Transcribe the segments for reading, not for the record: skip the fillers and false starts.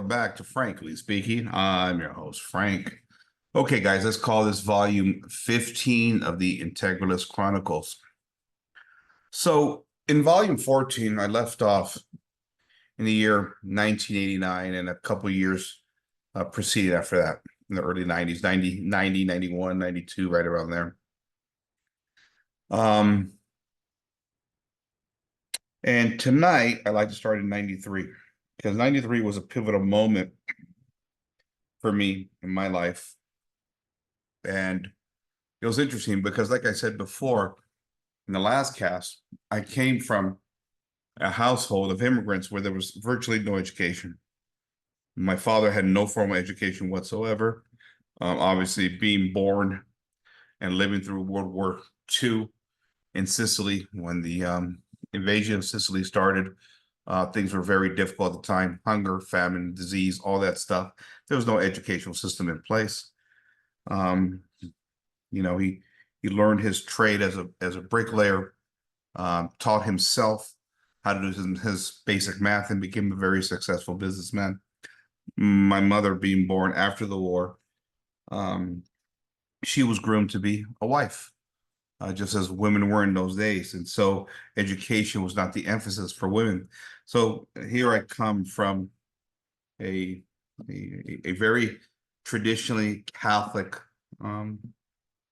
back to Frankly Speaking. I'm your host, Frank. Okay, guys, let's call this volume 15 of the Integralist Chronicles. So in volume 14, I left off in the year 1989 and a couple years preceding after that, in the early 90s, 90, 91, 92, right around there. And tonight, I'd like to start in 93, because 93 was a pivotal moment for me in my life. And it was interesting because, like I said before, in the last cast, I came from a household of immigrants where there was virtually no education. My father had no formal education whatsoever. Obviously, being born and living through World War II in Sicily, when the invasion of Sicily started, things were very difficult at the time. Hunger, famine, disease, all that stuff. There was no educational system in place. He learned his trade as a bricklayer, taught himself how to do his basic math, and became a very successful businessman. My mother, being born after the war, she was groomed to be a wife, just as women were in those days. And so education was not the emphasis for women. So here I come from a very traditionally Catholic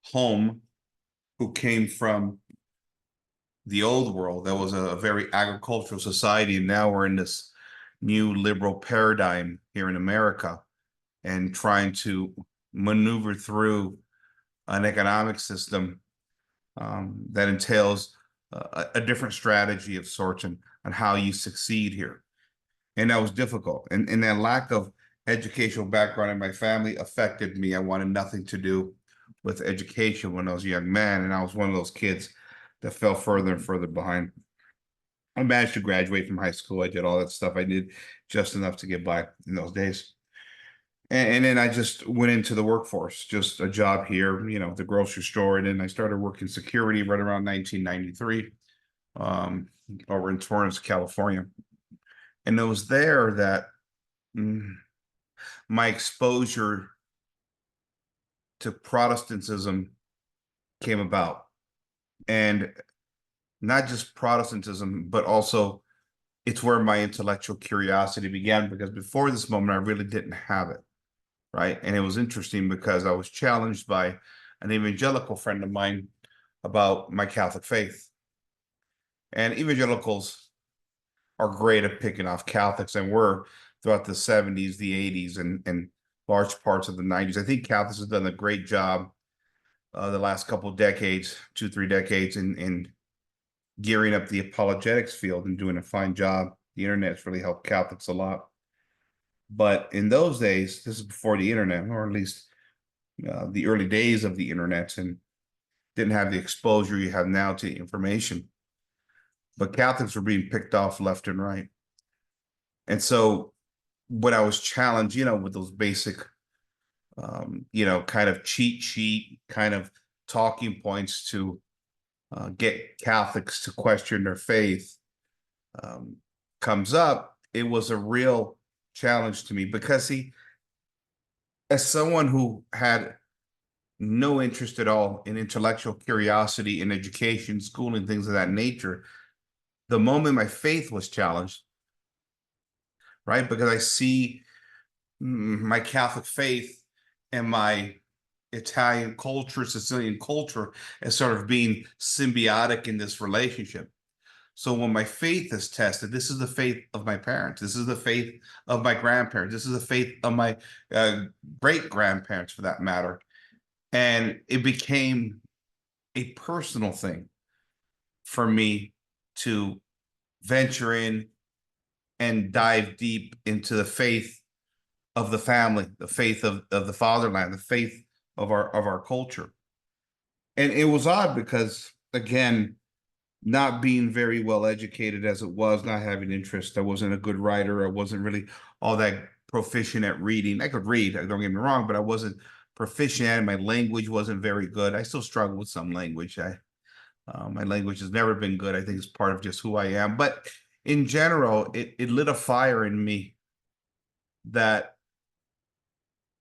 home, who came from the old world. That was a very agricultural society, and now we're in this new liberal paradigm here in America, and trying to maneuver through an economic system that entails a different strategy of sorts and on how you succeed here. And that was difficult. And that lack of educational background in my family affected me. I wanted nothing to do with education when I was a young man, and I was one of those kids that fell further and further behind. I managed to graduate from high school. I did all that stuff I did, just enough to get by in those days. And then I just went into the workforce, just a job here, the grocery store. And then I started working security right around 1993, over in Torrance, California. And it was there that my exposure to Protestantism came about. And not just Protestantism, but also it's where my intellectual curiosity began, because before this moment, I really didn't have it, right? And it was interesting because I was challenged by an evangelical friend of mine about my Catholic faith. And evangelicals are great at picking off Catholics, and were throughout the 70s, the 80s, and large parts of the 90s. I think Catholics have done a great job the last couple of decades, 2-3 decades, in gearing up the apologetics field and doing a fine job. The internet's really helped Catholics a lot. But in those days, this is before the internet, or at least the early days of the internet, and didn't have the exposure you have now to information. But Catholics were being picked off left and right. And so when I was challenged, with those basic, kind of cheat sheet kind of talking points to get Catholics to question their faith, comes up, it was a real challenge to me, because as someone who had no interest at all in intellectual curiosity in education, schooling, things of that nature, the moment my faith was challenged, right? Because I see my Catholic faith and my Italian culture, Sicilian culture, as sort of being symbiotic in this relationship. So when my faith is tested, this is the faith of my parents. This is the faith of my grandparents. This is the faith of my great-grandparents, for that matter. And it became a personal thing for me to venture in and dive deep into the faith of the family, the faith of the fatherland, the faith of our culture. And it was odd because, again, not being very well educated as it was, not having interest, I wasn't a good writer. I wasn't really all that proficient at reading. I could read, don't get me wrong, but I wasn't proficient at it. My language wasn't very good. I still struggle with some language. My language has never been good. I think it's part of just who I am. But in general, it lit a fire in me that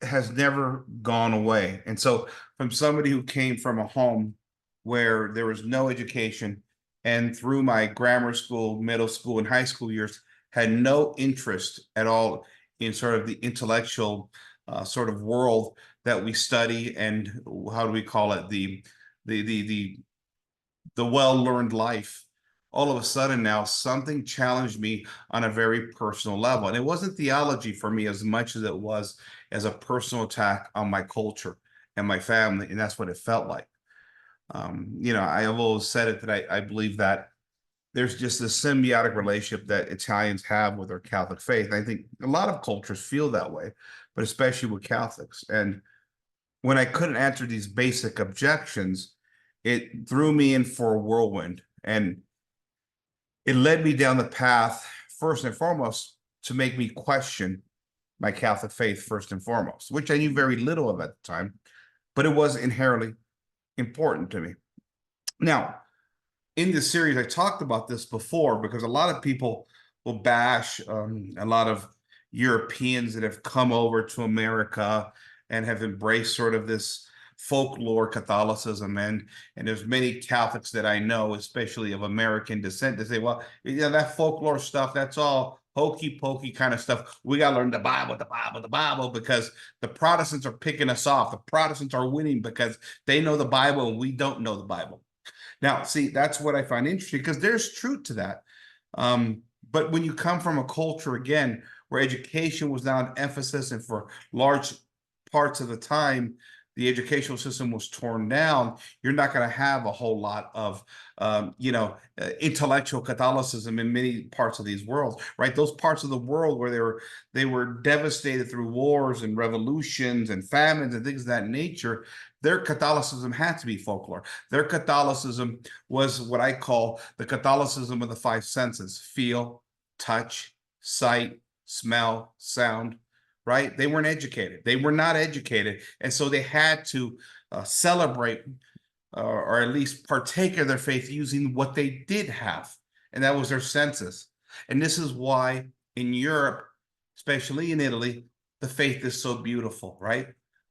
has never gone away. And so from somebody who came from a home where there was no education, and through my grammar school, middle school, and high school years, had no interest at all in sort of the intellectual sort of world that we study, and how do we call it, the the the the well-learned life. All of a sudden now something challenged me on a very personal level. And it wasn't theology for me as much as it was as a personal attack on my culture and my family. And that's what it felt like. I have always said it, that I believe that there's just this symbiotic relationship that Italians have with their Catholic faith. I think a lot of cultures feel that way, but especially with Catholics. And when I couldn't answer these basic objections, it threw me in for a whirlwind. And it led me down the path, first and foremost, to make me question my Catholic faith, first and foremost, which I knew very little of at the time, but it was inherently important to me. Now, in this series, I talked about this before, because a lot of people will bash a lot of Europeans that have come over to America and have embraced sort of this folklore Catholicism. And there's many Catholics that I know, especially of American descent, that say, well, yeah, that folklore stuff, that's all hokey pokey kind of stuff. We got to learn the Bible, because the Protestants are picking us off. The Protestants are winning because they know the Bible and we don't know the Bible. Now, see, that's what I find interesting, because there's truth to that. But when you come from a culture, again, where education was now an emphasis, and for large parts of the time, the educational system was torn down, you're not going to have a whole lot of, intellectual Catholicism in many parts of these worlds, right? Those parts of the world where they were devastated through wars and revolutions and famines and things of that nature, their Catholicism had to be folklore. Their Catholicism was what I call the Catholicism of the five senses: feel, touch, sight, smell, sound. Right? They weren't educated. They were not educated. And so they had to celebrate or at least partake of their faith using what they did have. And that was their senses. And this is why in Europe, especially in Italy, the faith is so beautiful, right?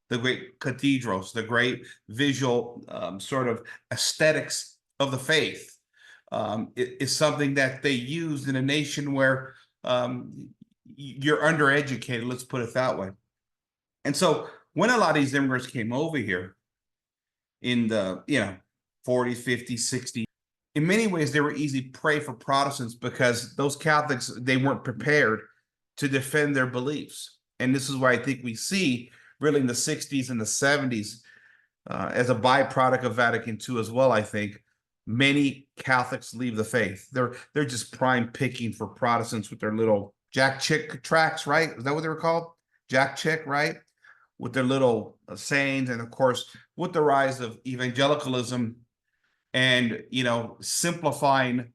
The great cathedrals, the great visual sort of aesthetics of the faith is something that they used in a nation where you're undereducated, let's put it that way. And so when a lot of these immigrants came over here in the 40s, 50s, 60s, in many ways they were easy prey for Protestants, because those Catholics, they weren't prepared to defend their beliefs. And this is why I think we see really in the 60s and the 70s, as a byproduct of Vatican II as well, I think many Catholics leave the faith. They're just prime picking for Protestants with their little Jack Chick tracks, right? Is that what they were called? Jack Chick, right? With their little sayings. And of course, with the rise of evangelicalism and, simplifying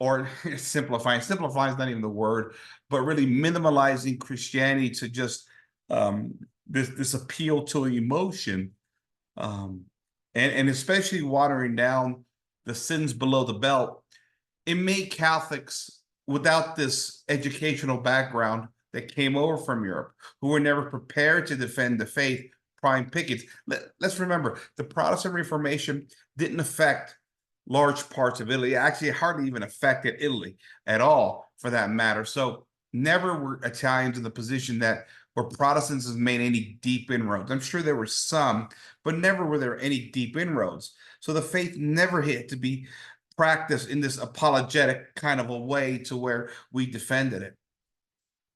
is not even the word, but really minimalizing Christianity to just this appeal to emotion, and especially watering down the sins below the belt. It made Catholics without this educational background that came over from Europe, who were never prepared to defend the faith, prime pickets. Let's remember, the Protestant Reformation didn't affect large parts of Italy. Actually, it hardly even affected Italy at all, for that matter. So never were Italians in the position that where Protestants have made any deep inroads. I'm sure there were some, but never were there any deep inroads. So the faith never had to be practiced in this apologetic kind of a way to where we defended it.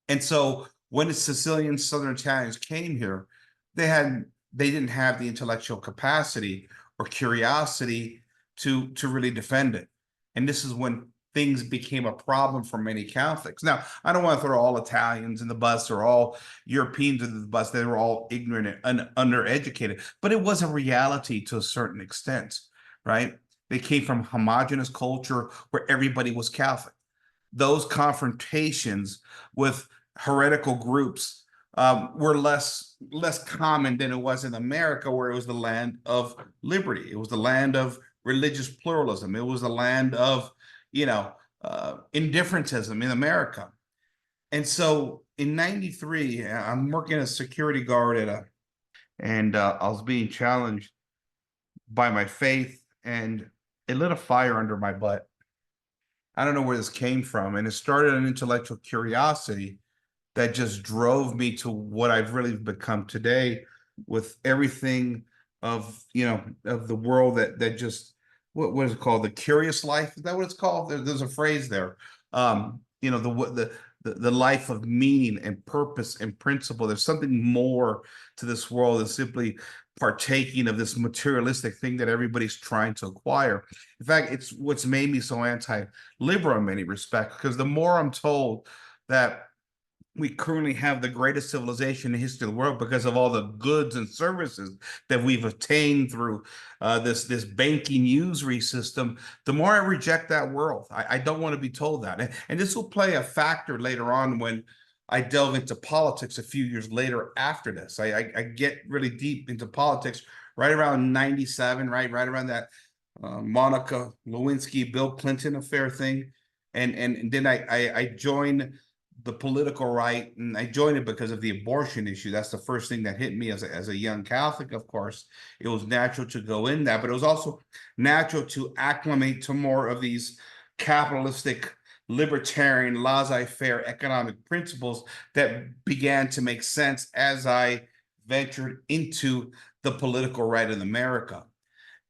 And so when the Sicilian Southern Italians came here, they didn't have the intellectual capacity or curiosity to really defend it. And this is when things became a problem for many Catholics. Now, I don't want to throw all Italians in the bus or all Europeans in the bus. They were all ignorant and undereducated, but it was a reality to a certain extent, right? They came from homogenous culture where everybody was Catholic. Those confrontations with heretical groups were less common than it was in America, where it was the land of liberty. It was the land of religious pluralism. It was the land of, indifferentism in America. And so in 93, I'm working as a security guard and I was being challenged by my faith, and it lit a fire under my butt. I don't know where this came from. And it started an intellectual curiosity that just drove me to what I've really become today, with everything of, of the world that just, what is it called? The curious life. Is that what it's called? There's a phrase there. The life of meaning and purpose and principle. There's something more to this world than simply partaking of this materialistic thing that everybody's trying to acquire. In fact, it's what's made me so anti-liberal in many respects, because the more I'm told that we currently have the greatest civilization in the history of the world because of all the goods and services that we've obtained through this banking usury system, the more I reject that world. I don't want to be told that. And this will play a factor later on when I delve into politics a few years later after this. I get really deep into politics right around 97, right around that Monica Lewinsky, Bill Clinton affair thing. And then I joined the political right, and I joined it because of the abortion issue. That's the first thing that hit me as a young Catholic. Of course, it was natural to go in that, but it was also natural to acclimate to more of these capitalistic, libertarian, laissez-faire economic principles that began to make sense as I ventured into the political right in America.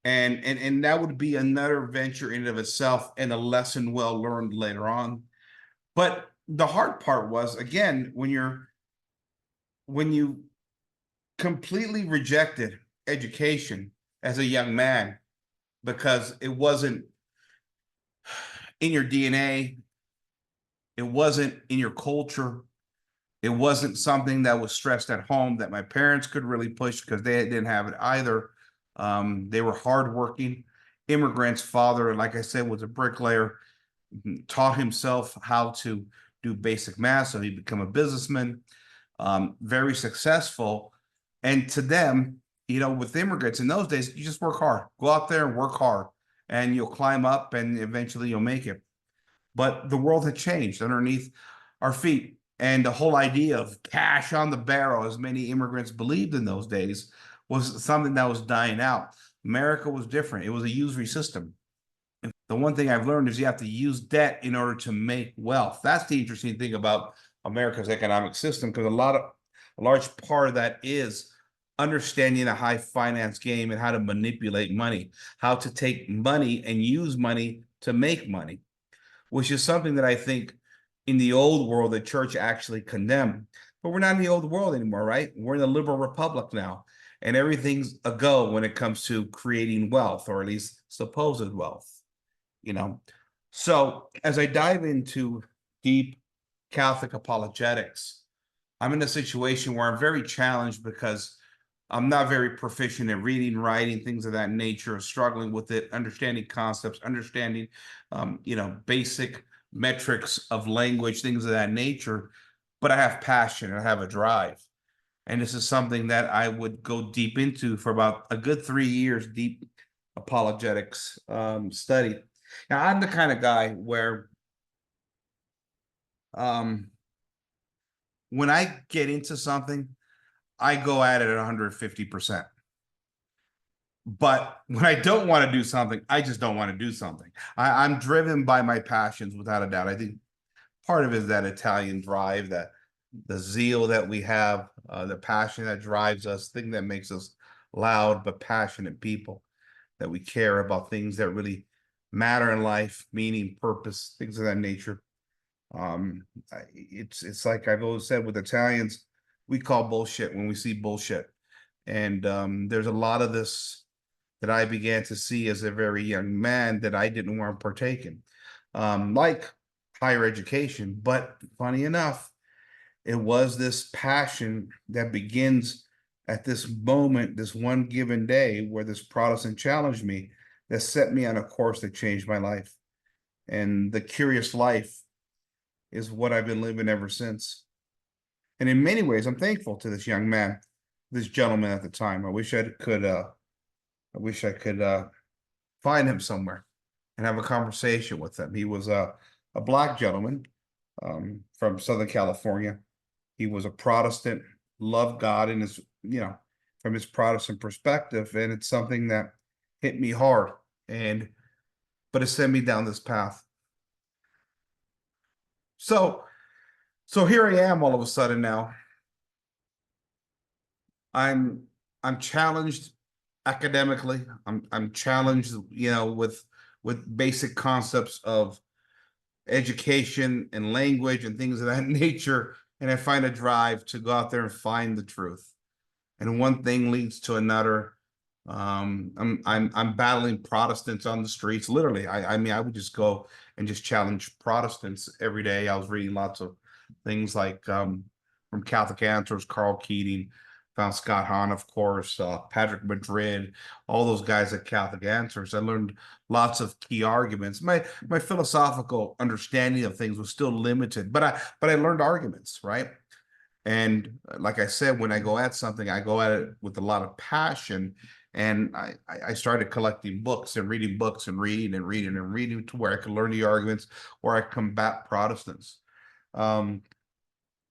And that would be another venture in and of itself, and a lesson well learned later on. But the hard part was, again, when you completely rejected education as a young man because it wasn't in your DNA, it wasn't in your culture, it wasn't something that was stressed at home that my parents could really push because they didn't have it either. They were hardworking immigrants. Father, like I said, was a bricklayer, taught himself how to do basic math, so he became a businessman, very successful. And to them, with immigrants in those days, you just work hard, go out there and work hard, and you'll climb up, and eventually you'll make it. But the world had changed underneath our feet, and the whole idea of cash on the barrel, as many immigrants believed in those days, was something that was dying out. America was different. It was a usury system. The one thing I've learned is you have to use debt in order to make wealth. That's the interesting thing about America's economic system, because a large part of that is understanding the high finance game and how to manipulate money, how to take money and use money to make money, which is something that I think in the old world the church actually condemned. But we're not in the old world anymore, right? We're in the liberal republic now, and everything's a go when it comes to creating wealth, or at least supposed wealth. you know. So as I dive into deep Catholic apologetics, I'm in a situation where I'm very challenged because I'm not very proficient at reading, writing, things of that nature, struggling with it, understanding concepts, understanding, basic metrics of language, things of that nature. But I have passion and I have a drive. And this is something that I would go deep into for about a good 3 years, deep apologetics study. Now, I'm the kind of guy where um, when I get into something, I go at it at 150%. But when I don't want to do something, I just don't want to do something. I'm driven by my passions, without a doubt. I think part of it is that Italian drive, that the zeal that we have, the passion that drives us, thing that makes us loud but passionate people, that we care about things that really matter in life, meaning, purpose, things of that nature. It's like I've always said with Italians, we call bullshit when we see bullshit. And there's a lot of this that I began to see as a very young man that I didn't want to partake in, like higher education. But funny enough, it was this passion that begins at this moment, this one given day where this Protestant challenged me, that set me on a course that changed my life. And the curious life is what I've been living ever since. And in many ways, I'm thankful to this young man, this gentleman at the time. I wish I could find him somewhere and have a conversation with him. He was a black gentleman, from Southern California. He was a Protestant, loved God in his, from his Protestant perspective, and it's something that hit me hard, and but it sent me down this path. So, so here I am all of a sudden now. I'm I'm challenged academically. I'm challenged, with basic concepts of education and language and things of that nature. And I find a drive to go out there and find the truth. And one thing leads to another. I'm battling Protestants on the streets. Literally, I mean, I would just go and just challenge Protestants every day. I was reading lots of things like from Catholic Answers, Carl Keating, found Scott Hahn, of course, Patrick Madrid, all those guys at Catholic Answers. I learned lots of key arguments. My philosophical understanding of things was still limited, but I learned arguments, right? And like I said, when I go at something, I go at it with a lot of passion. And I started collecting books and reading books and reading and reading and reading to where I could learn the arguments, where I combat Protestants. Um,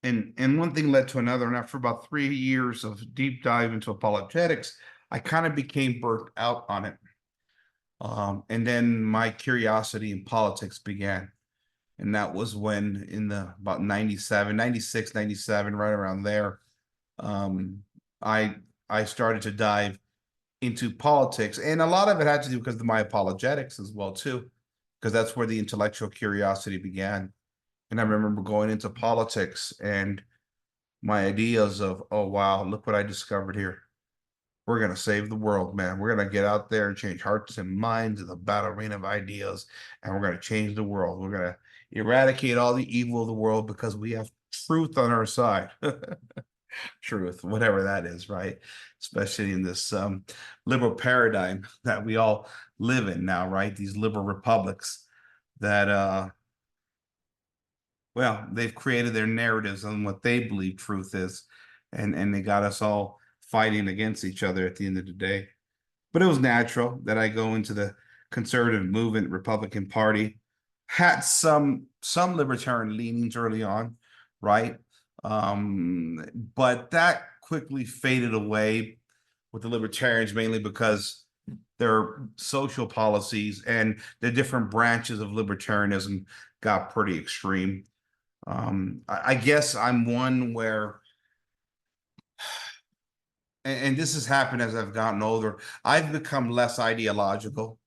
and one thing led to another. And after about 3 years of deep dive into apologetics, I kind of became burnt out on it. And then my curiosity in politics began. And that was when in the about 97, 96, 97, right around there, um, I I started to dive into politics. And a lot of it had to do because of my apologetics as well, too, because that's where the intellectual curiosity began. And I remember going into politics and my ideas of, oh, wow, look what I discovered here. We're going to save the world, man. We're going to get out there and change hearts and minds in the battle arena of ideas. And we're going to change the world. We're going to eradicate all the evil of the world because we have truth on our side. Truth, whatever that is, right? Especially in this liberal paradigm that we all live in now, right? These liberal republics that well, they've created their narratives on what they believe truth is, and they got us all fighting against each other at the end of the day. But it was natural that I go into the conservative movement, Republican Party. Had some libertarian leanings early on, right? But that quickly faded away with the libertarians, mainly because their social policies and the different branches of libertarianism got pretty extreme. I guess I'm one where, and this has happened as I've gotten older, I've become less ideological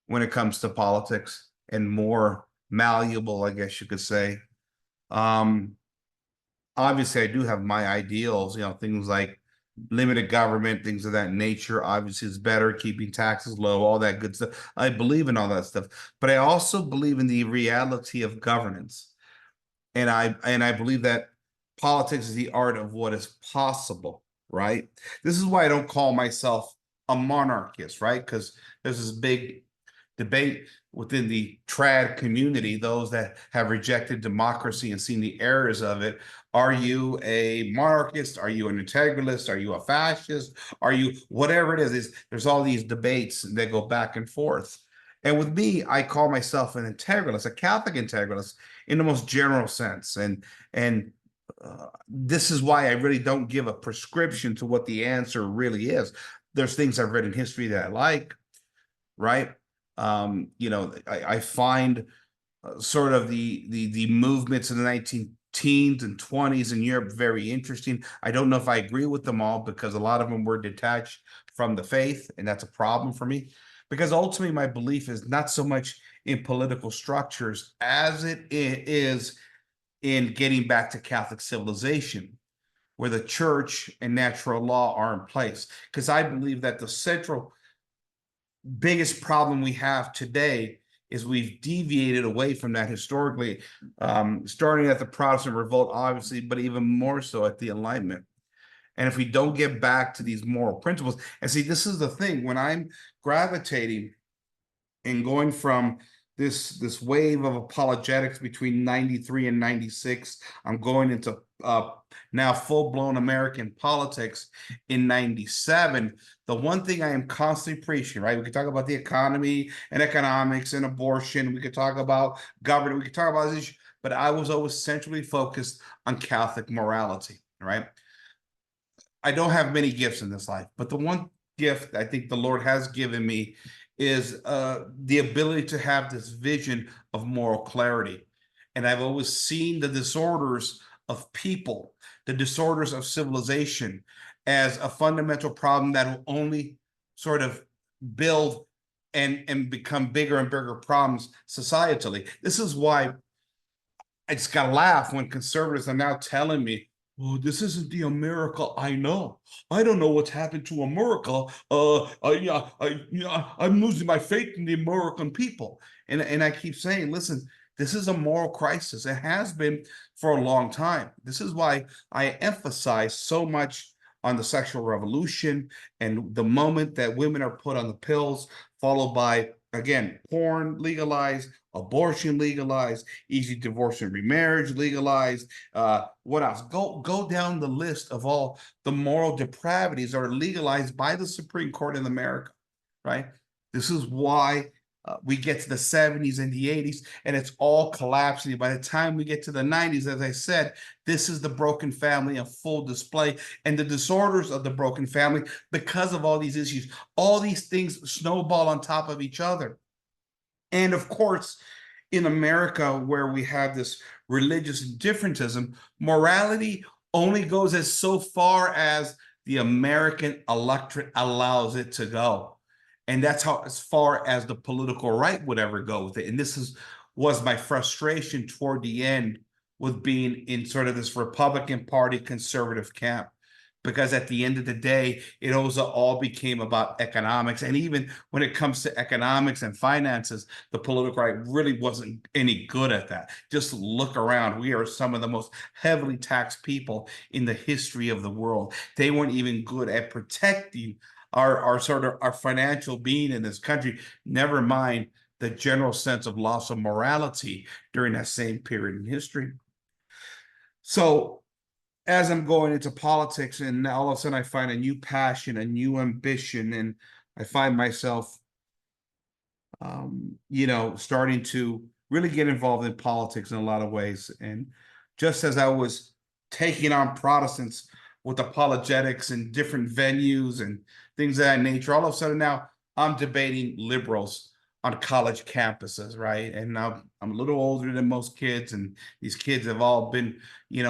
when it comes to politics and more malleable, I guess you could say. Um, Obviously, I do have my ideals, things like limited government, things of that nature. Obviously, it's better keeping taxes low, all that good stuff. I believe in all that stuff, but I also believe in the reality of governance. And I believe that politics is the art of what is possible, right? This is why I don't call myself a monarchist, right? Because there's this big debate within the trad community, those that have rejected democracy and seen the errors of it. Are you a monarchist? Are you an integralist? Are you a fascist? Are you whatever it is? There's all these debates that go back and forth. And with me, I call myself an integralist, a Catholic integralist in the most general sense. And this is why I really don't give a prescription to what the answer really is. There's things I've read in history that I like, right? I find sort of the movements in the 19 teens and 20s in Europe very interesting. I don't know if I agree with them all because a lot of them were detached from the faith, and that's a problem for me. Because ultimately, my belief is not so much in political structures as it is in getting back to Catholic civilization, where the church and natural law are in place. Because I believe that the central biggest problem we have today is we've deviated away from that historically, starting at the Protestant revolt, obviously, but even more so at the Enlightenment. And if we don't get back to these moral principles, and see, this is the thing, when I'm gravitating and going from this wave of apologetics between 93 and 96, I'm going into now full-blown American politics in 97. The one thing I am constantly preaching, right? We could talk about the economy and economics and abortion. We could talk about government. We could talk about this. but I was always centrally focused on Catholic morality, right? I don't have many gifts in this life, but the one gift I think the Lord has given me is the ability to have this vision of moral clarity. And I've always seen the disorders of people, the disorders of civilization, as a fundamental problem that will only sort of build and become bigger and bigger problems societally. This is why I just gotta laugh when conservatives are now telling me, "Oh, this isn't the America I know. I don't know what's happened to America. I'm losing my faith in the American people." And I keep saying, listen, this is a moral crisis. It has been for a long time. This is why I emphasize so much on the sexual revolution and the moment that women are put on the pills, followed by again porn legalized, abortion legalized, easy divorce and remarriage legalized. What else? Go down the list of all the moral depravities that are legalized by the Supreme Court in America, right? This is why we get to the 70s and the 80s, and it's all collapsing. By the time we get to the 90s, as I said, this is the broken family in full display, and the disorders of the broken family because of all these issues. All these things snowball on top of each other. And of course, in America, where we have this religious differentism, morality only goes as so far as the American electorate allows it to go. And that's how as far as the political right would ever go with it. And was my frustration toward the end with being in sort of this Republican Party conservative camp, because at the end of the day, it also all became about economics. And even when it comes to economics and finances, the political right really wasn't any good at that. Just look around. We are some of the most heavily taxed people in the history of the world. They weren't even good at protecting our sort of our financial being in this country, never mind the general sense of loss of morality during that same period in history. So as I'm going into politics, and all of a sudden I find a new passion, a new ambition, and I find myself, starting to really get involved in politics in a lot of ways. And just as I was taking on Protestants with apologetics and different venues and things of that nature, all of a sudden now I'm debating liberals on college campuses, right? And now I'm a little older than most kids, and these kids have all been,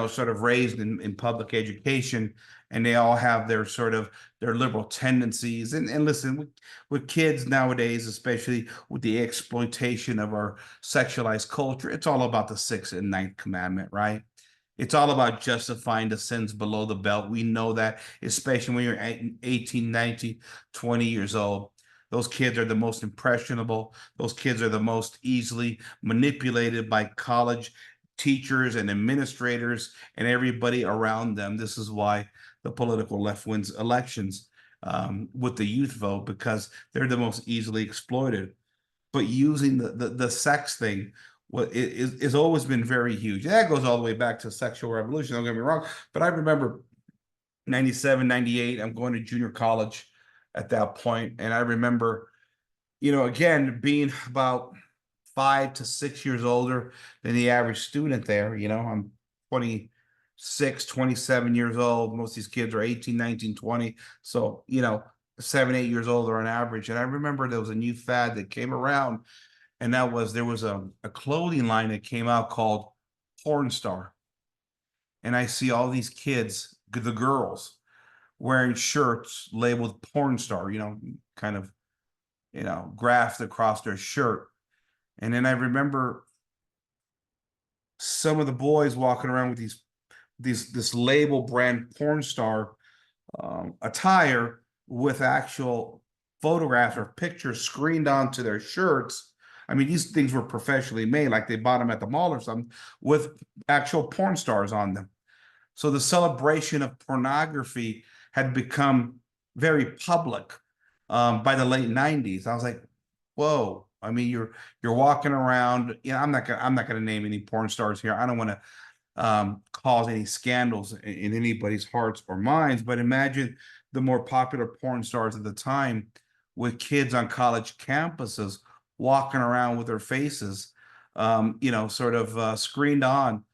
sort of raised in public education, and they all have their sort of their liberal tendencies. And listen, with kids nowadays, especially with the exploitation of our sexualized culture, it's all about the sixth and ninth commandment, right? It's all about justifying the sins below the belt. We know that, especially when you're 18, 19, 20 years old. Those kids are the most impressionable. Those kids are the most easily manipulated by college teachers and administrators and everybody around them. This is why the political left wins elections with the youth vote, because they're the most easily exploited. But using the sex thing is always been very huge. That goes all the way back to sexual revolution. Don't get me wrong, but I remember 97, 98. I'm going to junior college at that point, and I remember, again, being about 5 to 6 years older than the average student there. I'm 26, 27 years old. Most of these kids are 18, 19, 20. So, 7, 8 years older on average. And I remember there was a new fad that came around, and there was a clothing line that came out called Porn Star. And I see all these kids, the girls, wearing shirts labeled Porn Star, kind of, graphed across their shirt. And then I remember some of the boys walking around with this label brand Porn Star attire with actual photographs or pictures screened onto their shirts. I mean, these things were professionally made, like they bought them at the mall or something, with actual porn stars on them. So the celebration of pornography had become very public by the late 90s. I was like, whoa. I mean, you're walking around. I'm not gonna name any porn stars here. I don't want to cause any scandals in anybody's hearts or minds. But imagine the more popular porn stars at the time with kids on college campuses walking around with their faces sort of screened on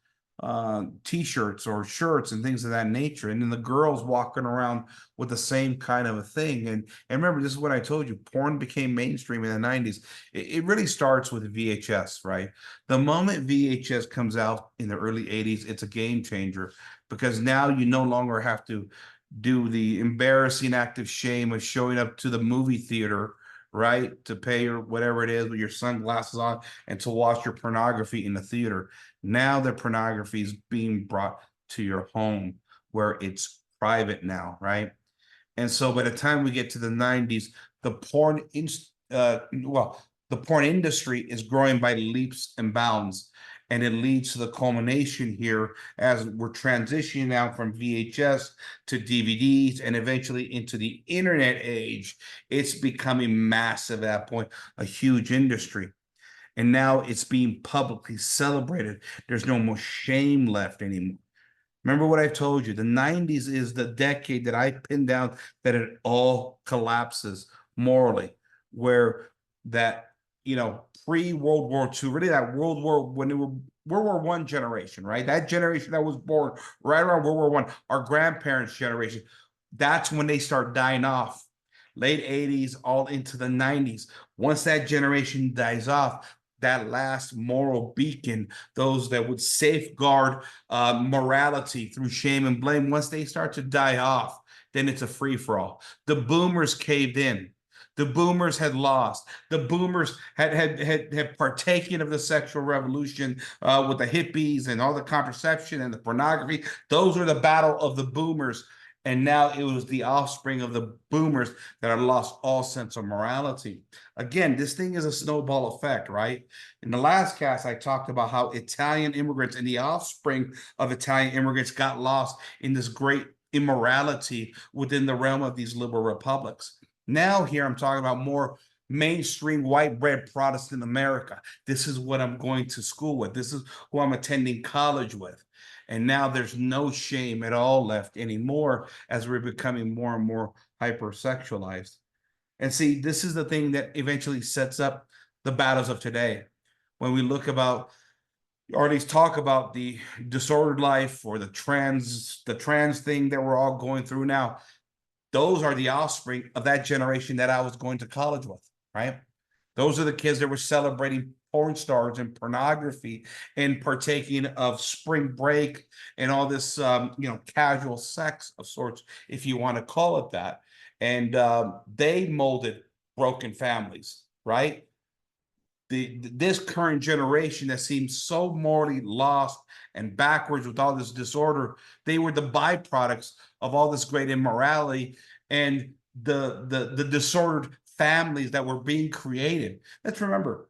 t-shirts or shirts and things of that nature, and then the girls walking around with the same kind of a thing. And remember, this is what I told you, porn became mainstream in the 90s. It really starts with VHS, right? The moment VHS comes out in the early 80s, it's a game changer, because now you no longer have to do the embarrassing act of shame of showing up to the movie theater, right, to pay or whatever it is with your sunglasses on and to watch your pornography in the theater. Now the pornography is being brought to your home, where it's private now, right? And so by the time we get to the 90s, the the porn industry is growing by leaps and bounds. And it leads to the culmination here as we're transitioning now from VHS to DVDs and eventually into the internet age. It's becoming massive at that point, a huge industry. And now it's being publicly celebrated. There's no more shame left anymore. Remember what I told you, the 90s is the decade that I pinned down that it all collapses morally, where that, pre-World War II, really that when it were World War I generation, right? That generation that was born right around World War I, our grandparents' generation, that's when they start dying off. Late 80s, all into the 90s. Once that generation dies off, that last moral beacon, those that would safeguard morality through shame and blame, once they start to die off, then it's a free-for-all. The boomers caved in. The boomers had lost. The boomers had partaken of the sexual revolution with the hippies and all the contraception and the pornography. Those were the battle of the boomers. And now it was the offspring of the boomers that had lost all sense of morality. Again, this thing is a snowball effect, right? In the last cast, I talked about how Italian immigrants and the offspring of Italian immigrants got lost in this great immorality within the realm of these liberal republics. Now here I'm talking about more mainstream white bread Protestant America. This is what I'm going to school with. This is who I'm attending college with. And now there's no shame at all left anymore as we're becoming more and more hypersexualized. And see, this is the thing that eventually sets up the battles of today. When we look about, or at least talk about the disordered life or the trans thing that we're all going through now, those are the offspring of that generation that I was going to college with, right? Those are the kids that were celebrating porn stars and pornography and partaking of spring break and all this, casual sex of sorts, if you want to call it that. And they molded broken families, right? This current generation that seems so morally lost and backwards with all this disorder, they were the byproducts of all this great immorality and the disordered families that were being created. Let's remember,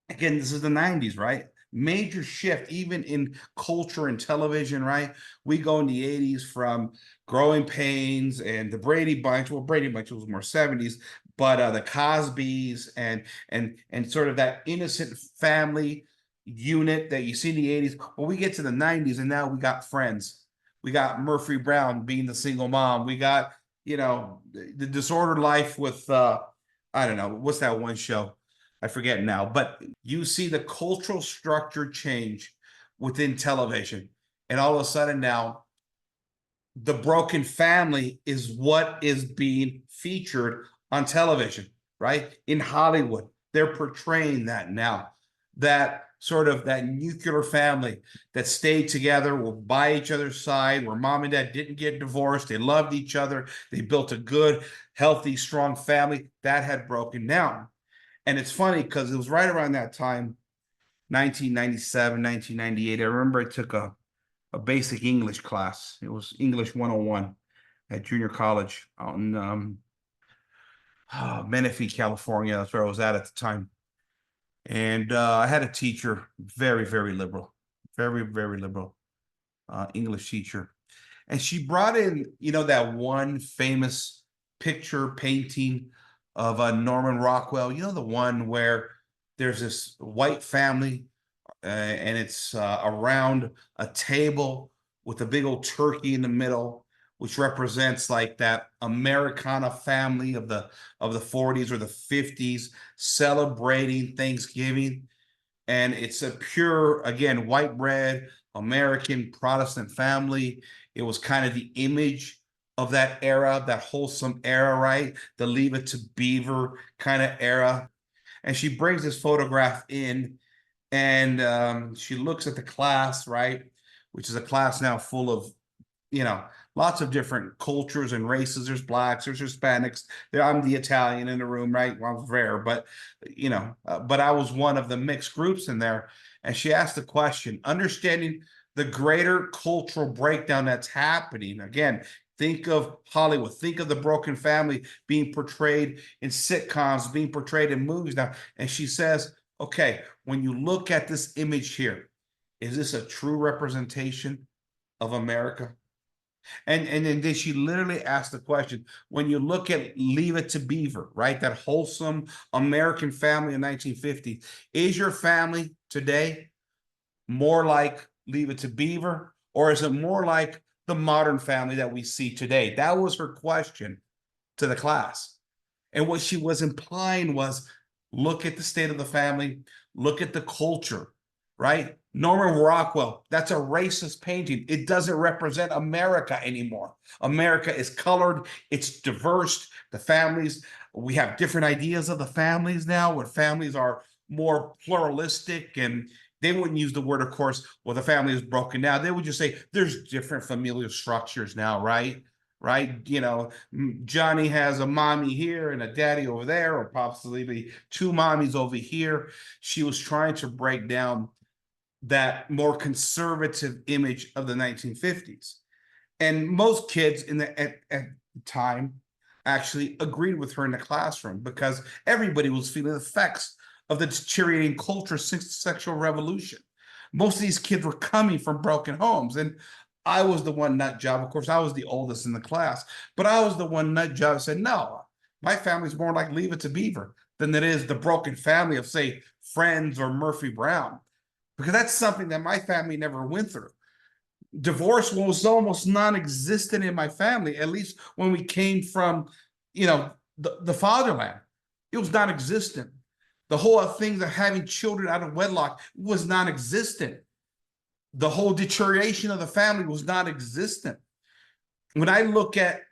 again, this is the 90s, right? Major shift even in culture and television, right? We go in the 80s from Growing Pains and the Brady Bunch. Well, Brady Bunch was more 70s, but the Cosbys and sort of that innocent family unit that you see in the 80s. Well, we get to the 90s and now we got Friends. We got Murphy Brown being the single mom. We got, the disordered life with I don't know, what's that one show? I forget now, but you see the cultural structure change within television. And all of a sudden now, the broken family is what is being featured on television, right? In Hollywood, they're portraying that now. That sort of that nuclear family that stayed together, were by each other's side, where mom and dad didn't get divorced, they loved each other, they built a good, healthy, strong family, that had broken down. And it's funny because it was right around that time, 1997, 1998. I remember I took a basic English class. It was English 101 at junior college out in Menifee, California. That's where I was at the time. And I had a teacher, very, very liberal, very, very liberal English teacher. And she brought in, that one famous picture painting of Norman Rockwell, the one where there's this white family and it's around a table with a big old turkey in the middle, which represents like that Americana family of the 40s or the 50s celebrating Thanksgiving. And it's a pure, again, white bread, American Protestant family. It was kind of the image of that era, that wholesome era, right? The Leave It to Beaver kind of era. And she brings this photograph in, and she looks at the class, right? Which is a class now full of, lots of different cultures and races. There's blacks, there's Hispanics. I'm the Italian in the room, right? Well, I was rare, but but I was one of the mixed groups in there. And she asked the question, understanding the greater cultural breakdown that's happening. Again, think of Hollywood, think of the broken family being portrayed in sitcoms, being portrayed in movies now. And she says, okay, when you look at this image here, is this a true representation of America? And then she literally asked the question, when you look at Leave It to Beaver, right? That wholesome American family in 1950, is your family today more like Leave It to Beaver, or is it more like the modern family that we see today? That was her question to the class. And what she was implying was, look at the state of the family, look at the culture, right? Norman Rockwell, that's a racist painting. It doesn't represent America anymore. America is colored, it's diverse. The families, we have different ideas of the families now, where families are more pluralistic, and they wouldn't use the word, of course, well, the family is broken down. They would just say there's different familial structures now, right? Right? Johnny has a mommy here and a daddy over there, or possibly two mommies over here. She was trying to break down that more conservative image of the 1950s. And most kids at the time actually agreed with her in the classroom, because everybody was feeling the effects of the deteriorating culture since the sexual revolution. Most of these kids were coming from broken homes. And I was the one nut job. Of course, I was the oldest in the class, but I was the one nut job that said, no, my family's more like Leave It to Beaver than it is the broken family of, say, Friends or Murphy Brown, because that's something that my family never went through. Divorce was almost non-existent in my family, at least when we came from, the fatherland. It was non-existent. The whole thing of having children out of wedlock was non-existent. The whole deterioration of the family was non-existent. When I look at,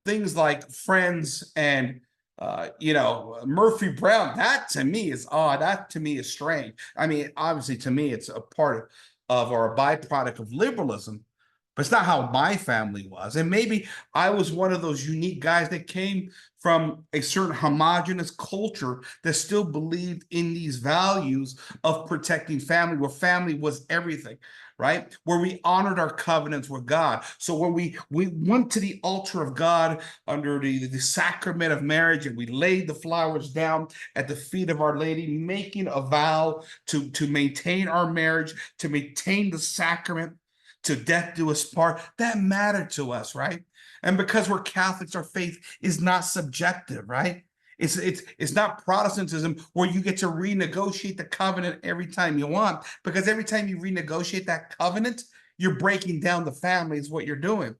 things like Friends and Murphy Brown, that to me is odd. That to me is strange. I mean, obviously, to me, it's a part of or a byproduct of liberalism, but it's not how my family was. And maybe I was one of those unique guys that came from a certain homogenous culture that still believed in these values of protecting family, where family was everything, right? Where we honored our covenants with God. So when we went to the altar of God under the sacrament of marriage, and we laid the flowers down at the feet of Our Lady, making a vow to maintain our marriage, to maintain the sacrament, to death do us part, that mattered to us, right? And because we're Catholics, our faith is not subjective, right? It's not Protestantism where you get to renegotiate the covenant every time you want, because every time you renegotiate that covenant, you're breaking down the family is what you're doing.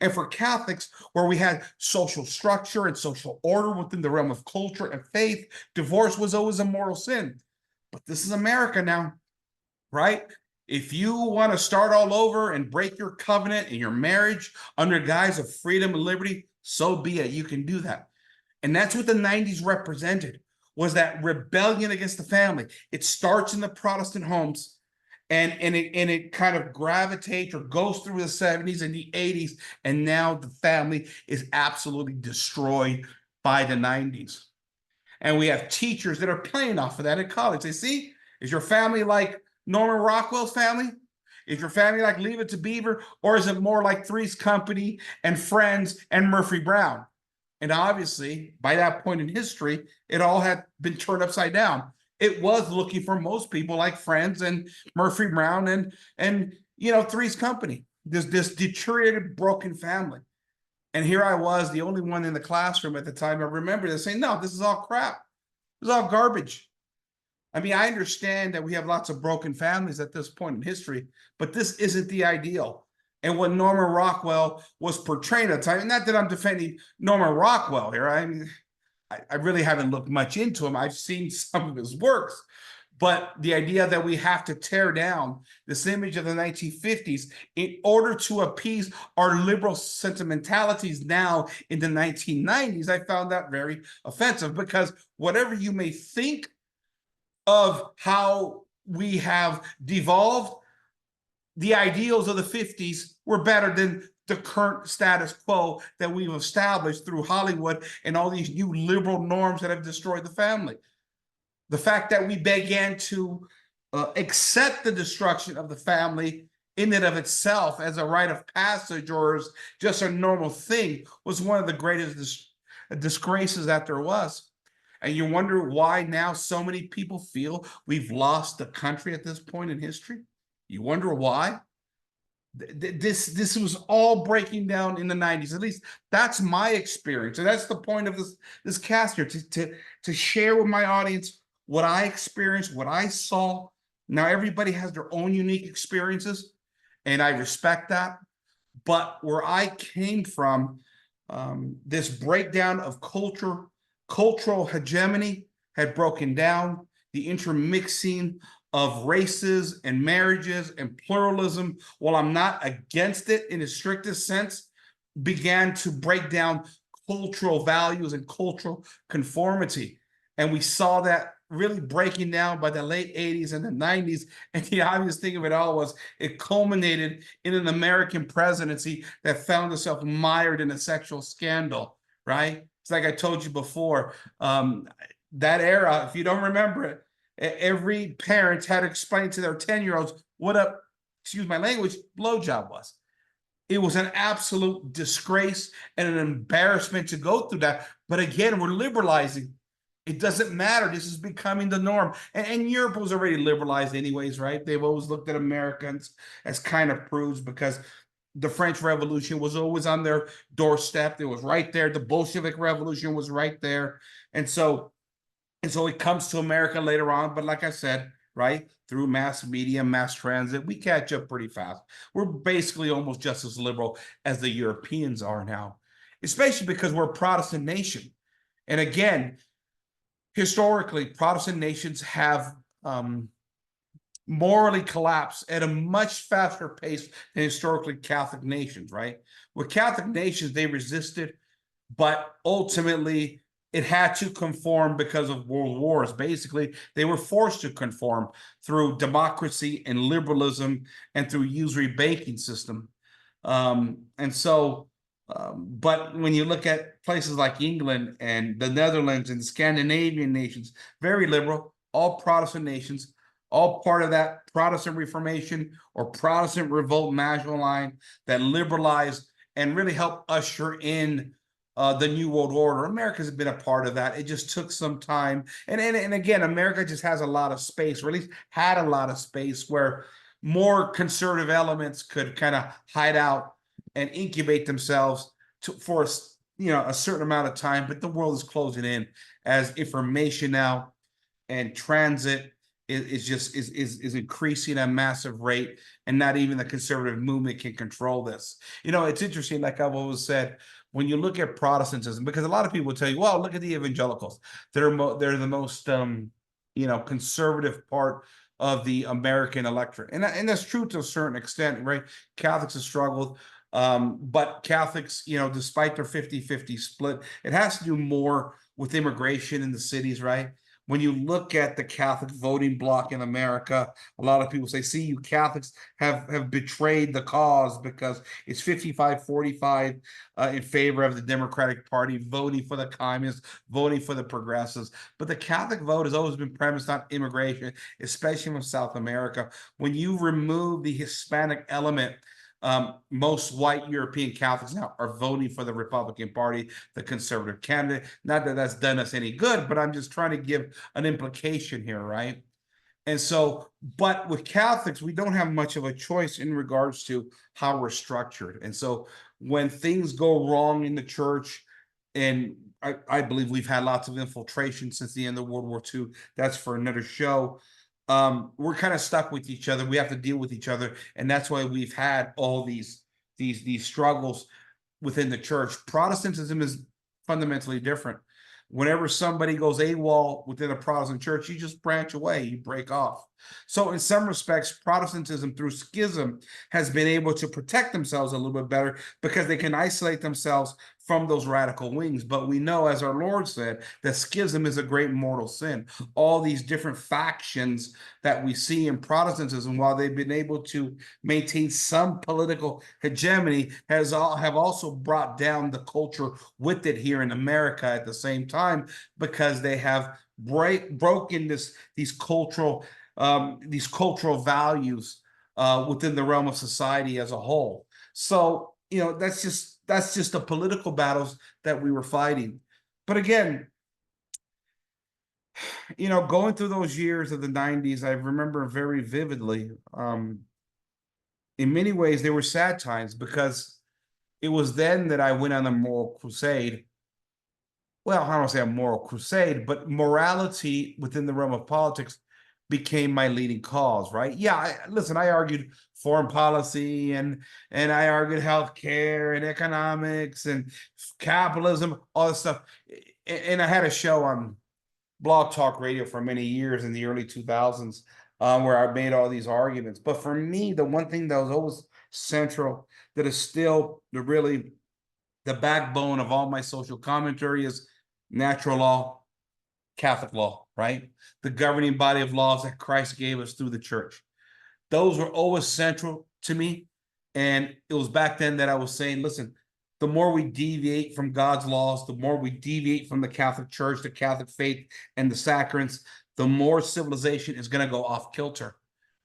And for Catholics, where we had social structure and social order within the realm of culture and faith, divorce was always a mortal sin. But this is America now, right? If you want to start all over and break your covenant and your marriage under guise of freedom and liberty, so be it. You can do that. And that's what the 90s represented, was that rebellion against the family. It starts in the Protestant homes, and it kind of gravitates or goes through the 70s and the 80s, and now the family is absolutely destroyed by the 90s. And we have teachers that are playing off of that at college. They see, is your family like Norman Rockwell's family? Is your family like Leave It to Beaver? Or is it more like Three's Company and Friends and Murphy Brown? And obviously, by that point in history, it all had been turned upside down. It was looking for most people like Friends and Murphy Brown and Three's Company. This deteriorated, broken family. And here I was, the only one in the classroom at the time. I remember this saying, no, this is all crap. This is all garbage. I mean, I understand that we have lots of broken families at this point in history, but this isn't the ideal. And what Norman Rockwell was portraying at the time, not that I'm defending Norman Rockwell here. I really haven't looked much into him. I've seen some of his works, But the idea that we have to tear down this image of the 1950s in order to appease our liberal sentimentalities now in the 1990s, I found that very offensive, because whatever you may think of how we have devolved, the ideals of the 50s were better than the current status quo that we've established through Hollywood and all these new liberal norms that have destroyed the family. The fact that we began to accept the destruction of the family in and of itself as a rite of passage or as just a normal thing was one of the greatest disgraces that there was. And you wonder why now so many people feel we've lost the country at this point in history. You wonder why. This was all breaking down in the 90s. At least that's my experience, and that's the point of this cast here, to share with my audience what I experienced, what I saw. Now everybody has their own unique experiences, and I respect that. But where I came from, this breakdown of cultural hegemony had broken down. The intermixing of races and marriages and pluralism, while I'm not against it in the strictest sense, began to break down cultural values and cultural conformity. And we saw that really breaking down by the late 80s and the 90s. And the obvious thing of it all was it culminated in an American presidency that found itself mired in a sexual scandal, right? It's like I told you before, that era, if you don't remember it, every parent had to explain to their 10-year-olds what a, excuse my language, blowjob was. It was an absolute disgrace and an embarrassment to go through that. But again, we're liberalizing. It doesn't matter. This is becoming the norm. And Europe was already liberalized anyways, right? They've always looked at Americans as kind of prudes because the French Revolution was always on their doorstep. It was right there. The Bolshevik Revolution was right there. And so it comes to America later on. But like I said, right, through mass media, mass transit, we catch up pretty fast. We're basically almost just as liberal as the Europeans are now, especially because we're a Protestant nation. And again, historically, Protestant nations have morally collapsed at a much faster pace than historically Catholic nations, right? With Catholic nations, they resisted, but ultimately it had to conform because of world wars. Basically, they were forced to conform through democracy and liberalism and through usury banking system. But when you look at places like England and the Netherlands and the Scandinavian nations, very liberal, all Protestant nations, all part of that Protestant Reformation or Protestant Revolt national line that liberalized and really helped usher in the New World Order. America's been a part of that. It just took some time. And again, America just has a lot of space, or at least had a lot of space where more conservative elements could kind of hide out and incubate themselves for a certain amount of time. But the world is closing in as information now and transit is increasing at a massive rate, and not even the conservative movement can control this. It's interesting, like I've always said, when you look at Protestantism, because a lot of people will tell you, well, look at the evangelicals. They're the most conservative part of the American electorate. And that's true to a certain extent, right? Catholics have struggled. But Catholics, despite their 50-50 split, it has to do more with immigration in the cities, right? When you look at the Catholic voting bloc in America, a lot of people say, see, you Catholics have betrayed the cause because it's 55-45 in favor of the Democratic Party, voting for the communists, voting for the progressives. But the Catholic vote has always been premised on immigration, especially from South America. When you remove the Hispanic element, most white European Catholics now are voting for the Republican Party, the conservative candidate. Not that that's done us any good, but I'm just trying to give an implication here, right? And so, but with Catholics, we don't have much of a choice in regards to how we're structured. And so when things go wrong in the church, and I believe we've had lots of infiltration since the end of World War II, that's for another show. We're kind of stuck with each other. We have to deal with each other, and that's why we've had all these struggles within the church. Protestantism is fundamentally different. Whenever somebody goes AWOL within a Protestant church, you just branch away, you break off. So in some respects, Protestantism through schism has been able to protect themselves a little bit better because they can isolate themselves from those radical wings. But we know, as our Lord said, that schism is a great mortal sin. All these different factions that we see in Protestantism, while they've been able to maintain some political hegemony, have also brought down the culture with it here in America at the same time, because they have broken these cultural values within the realm of society as a whole. So, that's just the political battles that we were fighting. But again, going through those years of the 90s, I remember very vividly. In many ways, they were sad times, because it was then that I went on a moral crusade. Well, I don't say a moral crusade, but morality within the realm of politics became my leading cause, right? Yeah, listen, I argued foreign policy, and I argued healthcare and economics and capitalism, all this stuff. And I had a show on Blog Talk Radio for many years in the early 2000s, where I made all these arguments. But for me, the one thing that was always central, that is still the backbone of all my social commentary, is natural law, Catholic law, right? The governing body of laws that Christ gave us through the church. Those were always central to me. And it was back then that I was saying, listen, the more we deviate from God's laws, the more we deviate from the Catholic Church, the Catholic faith, and the sacraments, the more civilization is going to go off kilter,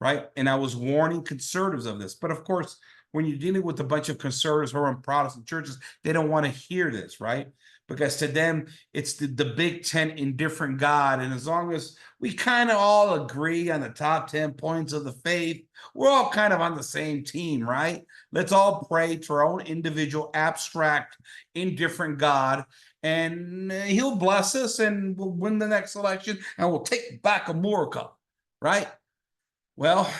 right? And I was warning conservatives of this. But of course, when you're dealing with a bunch of conservatives who are in Protestant churches, they don't want to hear this, right? Because to them, it's the big tent indifferent God. And as long as we kind of all agree on the top 10 points of the faith, we're all kind of on the same team, right? Let's all pray to our own individual, abstract, indifferent God, and he'll bless us, and we'll win the next election, and we'll take back America, right? Well,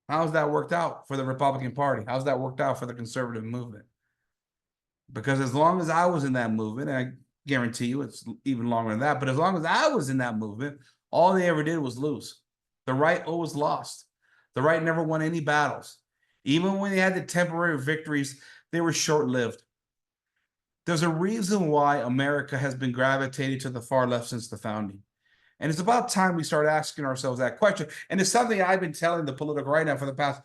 how's that worked out for the Republican Party? How's that worked out for the conservative movement? Because as long as I was in that movement, and I guarantee you it's even longer than that, but as long as I was in that movement, all they ever did was lose. The right always lost. The right never won any battles. Even when they had the temporary victories, they were short-lived. There's a reason why America has been gravitating to the far left since the founding. And it's about time we start asking ourselves that question. And it's something I've been telling the political right now for the past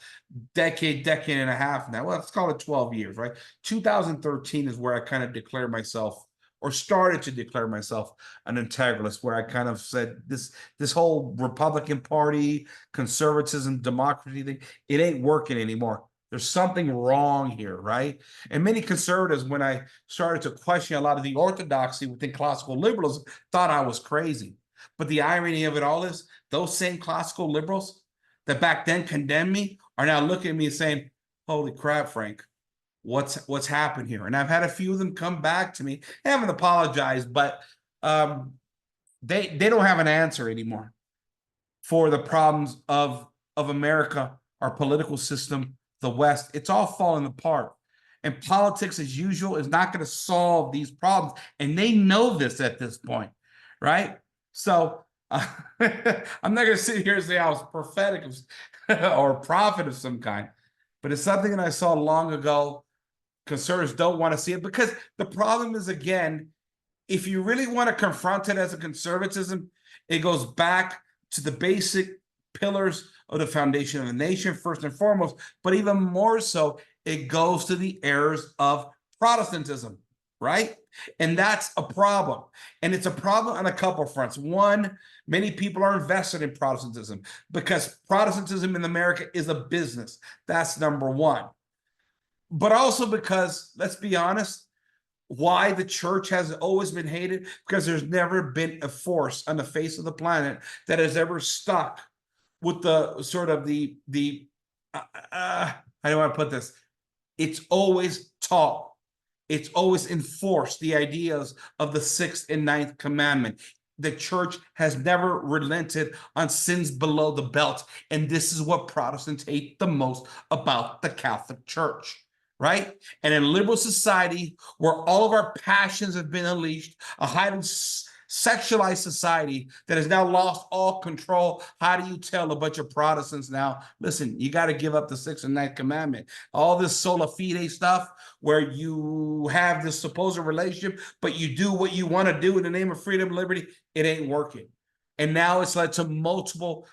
decade and a half now. Well, let's call it 12 years, right? 2013 is where I kind of declared myself, or started to declare myself, an integralist, where I kind of said this whole Republican Party, conservatism, democracy thing, it ain't working anymore. There's something wrong here, right? And many conservatives, when I started to question a lot of the orthodoxy within classical liberalism, thought I was crazy. But the irony of it all is, those same classical liberals that back then condemned me are now looking at me and saying, holy crap, Frank, what's happened here? And I've had a few of them come back to me. They haven't apologized, but they don't have an answer anymore for the problems of America, our political system, the West. It's all falling apart. And politics, as usual, is not going to solve these problems. And they know this at this point, right? So I'm not going to sit here and say I was prophetic or a prophet of some kind, but it's something that I saw long ago. Conservatives don't want to see it, because the problem is, again, if you really want to confront it as a conservatism, it goes back to the basic pillars of the foundation of the nation, first and foremost, but even more so, it goes to the errors of Protestantism, right? And that's a problem. And it's a problem on a couple of fronts. One, many people are invested in Protestantism because Protestantism in America is a business. That's number one. But also because, let's be honest, why the church has always been hated, because there's never been a force on the face of the planet that has ever stuck with the sort of how do I put this? It's always taught. It's always enforced the ideas of the 6th and 9th commandment. The church has never relented on sins below the belt. And this is what Protestants hate the most about the Catholic Church, right? And in liberal society, where all of our passions have been unleashed, a highly sexualized society that has now lost all control, how do you tell a bunch of Protestants now, listen, you got to give up the sixth and ninth commandment? All this sola fide stuff where you have this supposed relationship, but you do what you want to do in the name of freedom and liberty, it ain't working. And now it's led to multiple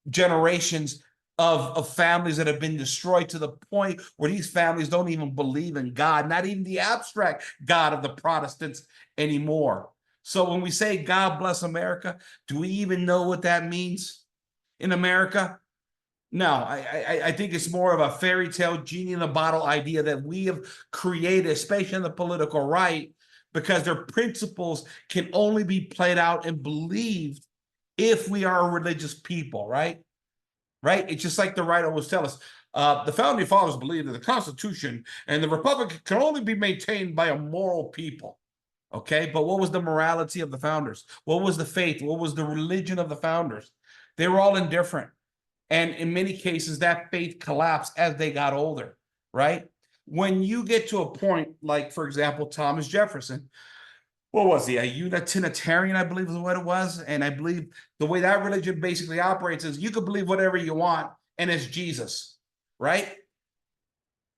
generations of families that have been destroyed to the point where these families don't even believe in God, not even the abstract God of the Protestants anymore. So when we say God bless America, do we even know what that means in America? No, I think it's more of a fairy tale, genie in a bottle idea that we have created, especially in the political right, because their principles can only be played out and believed if we are a religious people, right? Right? It's just like the right always tell us. The founding fathers believed that the Constitution and the Republic can only be maintained by a moral people. Okay, but what was the morality of the founders? What was the faith? What was the religion of the founders? They were all indifferent. And in many cases, that faith collapsed as they got older, right? When you get to a point like, for example, Thomas Jefferson, what was he? A Unitarian, I believe is what it was. And I believe the way that religion basically operates is you can believe whatever you want, and it's Jesus, right?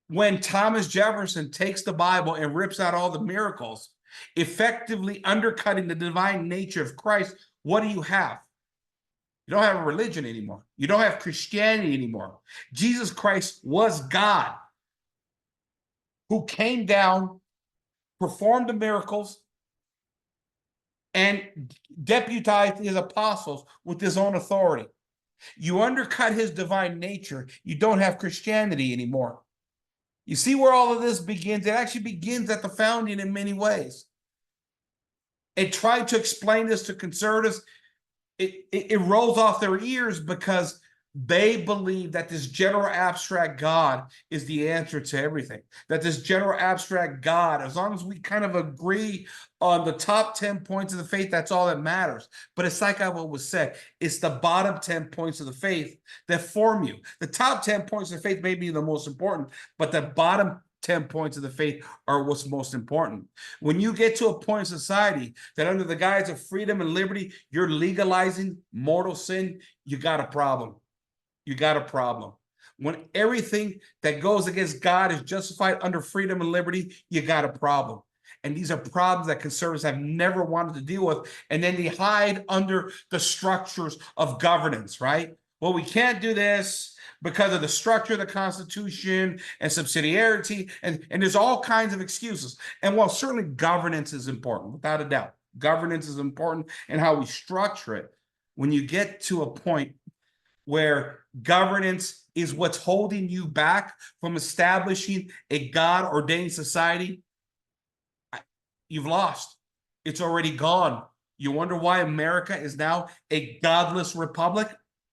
When Thomas Jefferson takes the Bible and rips out all the miracles, effectively undercutting the divine nature of Christ, what do you have? You don't have a religion anymore. You don't have Christianity anymore. Jesus Christ was God who came down, performed the miracles, and deputized his apostles with his own authority. You undercut his divine nature, you don't have Christianity anymore. You see where all of this begins? It actually begins at the founding in many ways. It tried to explain this to conservatives. It rolls off their ears because they believe that this general abstract God is the answer to everything. That this general abstract God, as long as we kind of agree on the top 10 points of the faith, that's all that matters. But it's like what was said, it's the bottom 10 points of the faith that form you. The top 10 points of the faith may be the most important, but the bottom 10 points of the faith are what's most important. When you get to a point in society that under the guise of freedom and liberty, you're legalizing mortal sin, you got a problem. You got a problem. When everything that goes against God is justified under freedom and liberty, you got a problem. And these are problems that conservatives have never wanted to deal with. And then they hide under the structures of governance, right? Well, we can't do this because of the structure of the Constitution and subsidiarity. And there's all kinds of excuses. And while certainly governance is important, without a doubt, governance is important and how we structure it. When you get to a point where governance is what's holding you back from establishing a God-ordained society, you've lost. It's already gone. You wonder why America is now a godless republic?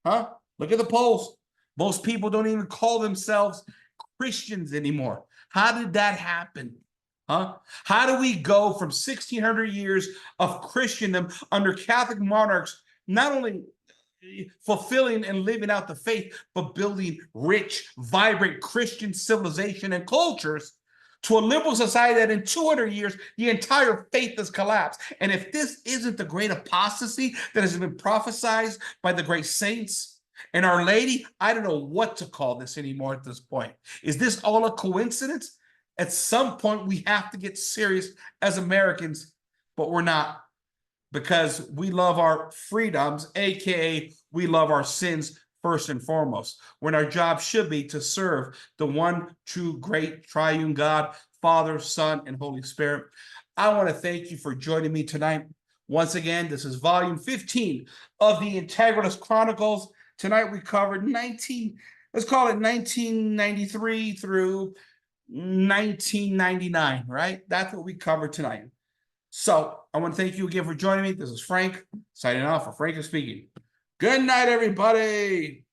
Huh? Look at the polls. Most people don't even call themselves Christians anymore. How did that happen? Huh? How do we go from 1,600 years of Christendom under Catholic monarchs, not only fulfilling and living out the faith, but building rich, vibrant Christian civilization and cultures, to a liberal society that in 200 years, the entire faith has collapsed? And if this isn't the great apostasy that has been prophesied by the great saints and Our Lady, I don't know what to call this anymore at this point. Is this all a coincidence? At some point, we have to get serious as Americans, but we're not, because we love our freedoms, aka we love our sins first and foremost, when our job should be to serve the one true great triune God, Father, Son, and Holy Spirit. I want to thank you for joining me tonight. Once again, this is volume 15 of the Integralist Chronicles. Tonight we covered 1993 through 1999, right? That's what we covered tonight. So I want to thank you again for joining me. This is Frank, signing off for Frank is Speaking. Good night, everybody.